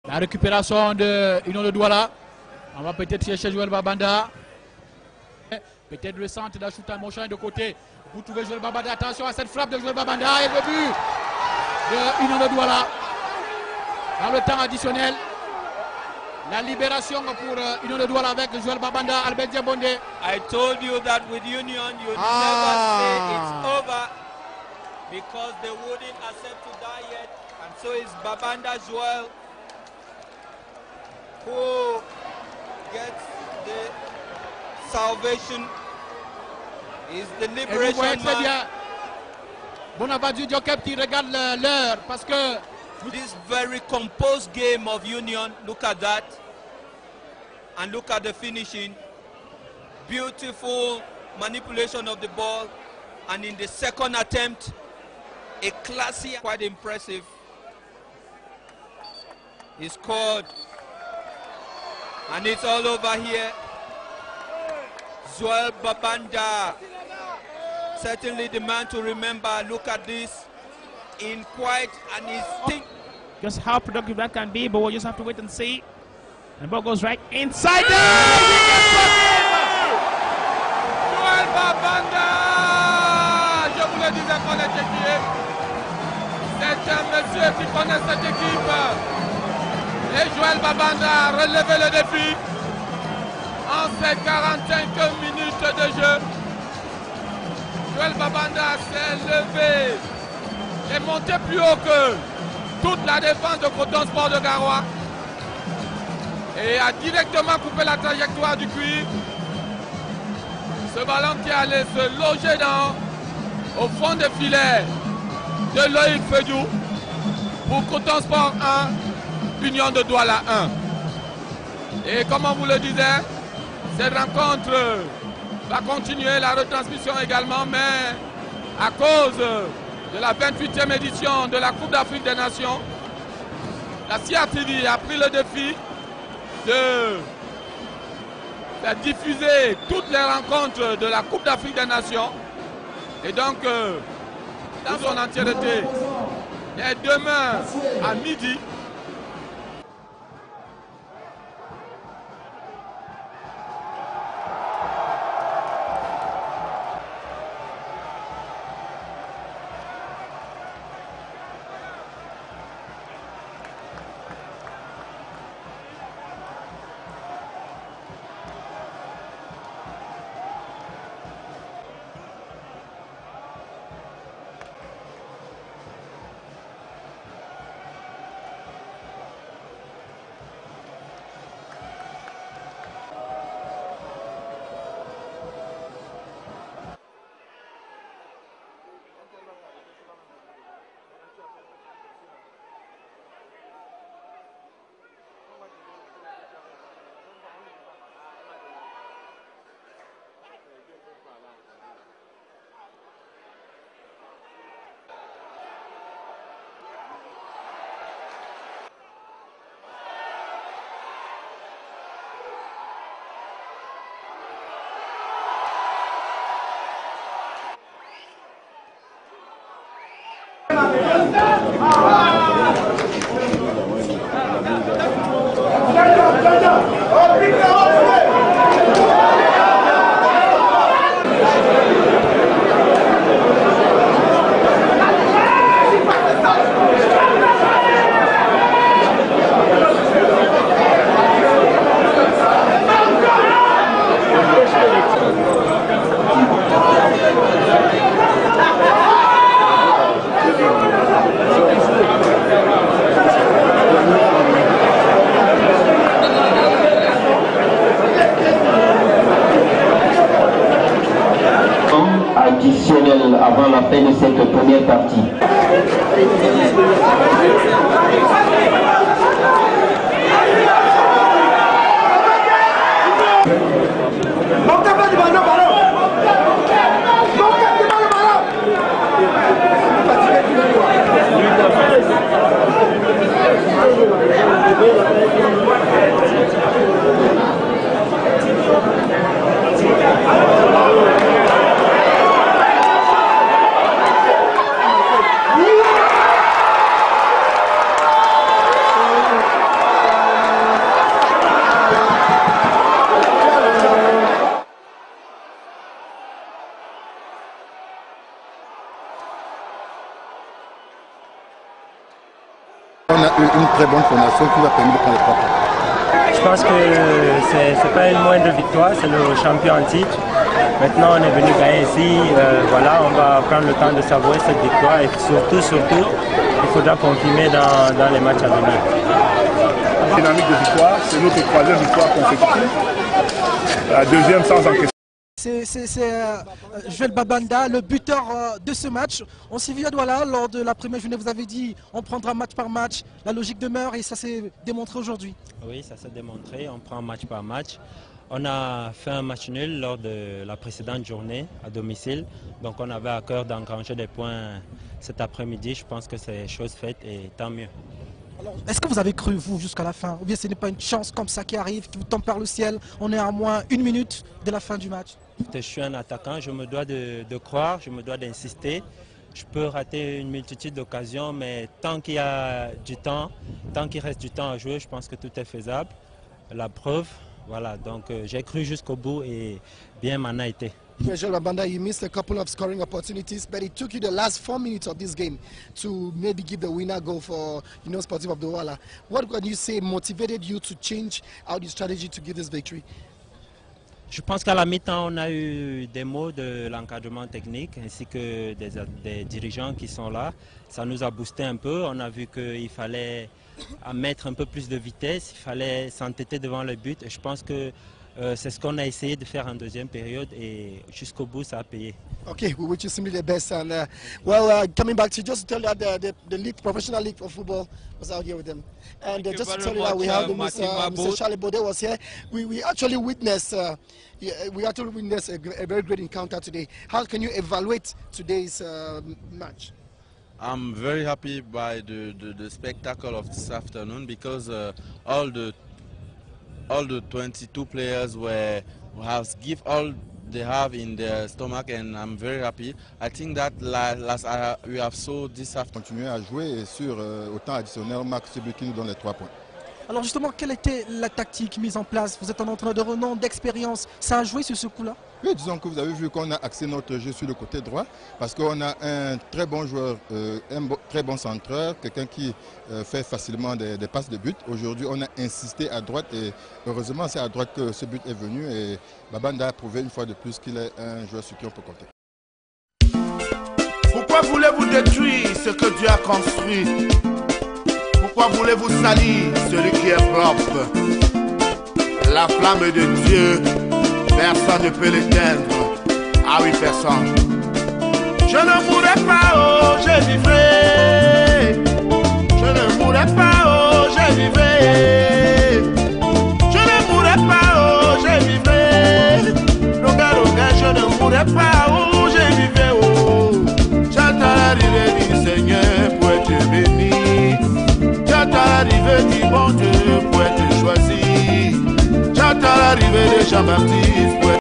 La récupération de Union de Douala. On va peut-être chercher Joël Babanda. Peut-être le centre d'Achout en motion de côté. Vous trouvez Joël Babanda. Attention à cette frappe de Joël Babanda. Et le but de Union de Douala. Dans le temps additionnel. La libération pour Union de Douala avec Joël Babanda, Albert Diabondé. I told you that with Union, you never say it's over because they wouldn't accept to die yet. And so it's Babanda Joël who gets the salvation. Is the liberation très man. bien. Bonaventure Diokep qui regarde l'heure parce que this very composed game of Union, look at that. And look at the finishing. Beautiful manipulation of the ball. And in the second attempt, a classy, quite impressive. He scored. And it's all over here. Joël Babanda. Certainly the man to remember. Look at this. In quiet and his thing. Just how productive that can be, but we'll just have to wait and see. And the ball goes right inside there. Joël Babanda. Je vous le disais qu'on était qui. C'est un monsieur qui connaît cette équipe. Et Joël Babanda a relevé le défi en ces 45 minutes de jeu. Joël Babanda s'est levé et monté plus haut que toute la défense de Coton Sport de Garoua et a directement coupé la trajectoire du cuir. Ce ballon qui allait se loger au fond des filets de Loïc Fediou pour Coton Sport 1, Union de Douala 1. Et comme on vous le disait, cette rencontre va continuer, la retransmission également, mais à cause de la 28e édition de la Coupe d'Afrique des Nations, la CRTV a pris le défi de diffuser toutes les rencontres de la Coupe d'Afrique des Nations. Et donc, dans son entièreté, et demain à midi, additionnel avant la fin de cette première partie. On a eu une très bonne fondation qui nous a permis de prendre les 3 points. Je pense que ce n'est pas une moindre victoire, c'est le champion en titre. Maintenant, on est venu gagner ici. Voilà, on va prendre le temps de savourer cette victoire et surtout, il faudra confirmer dans les matchs à venir. La dynamique de victoire, c'est notre 3e victoire consécutive. La 2e sans en question. C'est Joël Babanda, le buteur de ce match. On s'est vu à Douala lors de la première journée, vous avez dit on prendra match par match, la logique demeure et ça s'est démontré aujourd'hui. Oui, ça s'est démontré, on prend match par match. On a fait un match nul lors de la précédente journée à domicile, donc on avait à cœur d'engranger des points cet après-midi. Je pense que c'est chose faite et tant mieux. Est-ce que vous avez cru, vous, jusqu'à la fin? Ou bien ce n'est pas une chance comme ça qui arrive, qui vous tombe par le ciel? On est à moins 1 minute de la fin du match. Je suis un attaquant, je me dois de croire, je me dois d'insister. Je peux rater une multitude d'occasions, mais tant qu'il y a du temps, tant qu'il reste du temps à jouer, je pense que tout est faisable. La preuve, voilà, donc j'ai cru jusqu'au bout et bien m'en a été. Joël Babanda, you missed a couple of scoring opportunities, but it took you the last 4 minutes of this game to maybe give the winner goal for Sportive of Douala. What can you say motivated you to change out your strategy to get this victory? Je pense qu'à la mi-temps, on a eu des mots de l'encadrement technique ainsi que des dirigeants qui sont là. Ça nous a boosté un peu. On a vu qu'il fallait mettre un peu plus de vitesse, il fallait s'entêter devant le but. Et je pense que c'est ce qu'on a essayé de faire en deuxième période et jusqu'au bout, ça a payé. Okay, we wish you simply the best. And coming back to just to tell you that the league, professional league for football was out here with them. And just to tell you that we have Mr. Charlie Bode was here. We actually witnessed a very great encounter today. How can you evaluate today's match? I'm very happy by the spectacle of this afternoon because all the 22 players have give all they have in their stomach, and I'm very happy. I think that we have saw this afternoon. Continuer à jouer et sur au temps additionnel, on marque celui qui nous donne les 3 points. Alors justement, quelle était la tactique mise en place? Vous êtes un entraîneur de renom, d'expérience. Ça a joué sur ce coup-là? Oui, disons que vous avez vu qu'on a axé notre jeu sur le côté droit parce qu'on a un très bon joueur, très bon centreur, quelqu'un qui fait facilement des passes de but. Aujourd'hui, on a insisté à droite et heureusement, c'est à droite que ce but est venu et Babanda a prouvé une fois de plus qu'il est un joueur sur qui on peut compter. Pourquoi voulez-vous détruire ce que Dieu a construit? Pourquoi voulez-vous salir celui qui est propre? La flamme de Dieu, personne ne peut l'éteindre. Ah oui, personne. Je ne mourrai pas, oh, je vivrai. Je ne mourrai pas, oh, je vivrai. Je ne mourrai pas, oh, je vivrai. Roga, je ne mourrai pas, oh, je vivrai, oh. J'attends l'arrivée du Seigneur pour être béni. J'attends l'arrivée du bon Dieu pour être choisi. J'attends l'arrivée de Jean-Baptiste.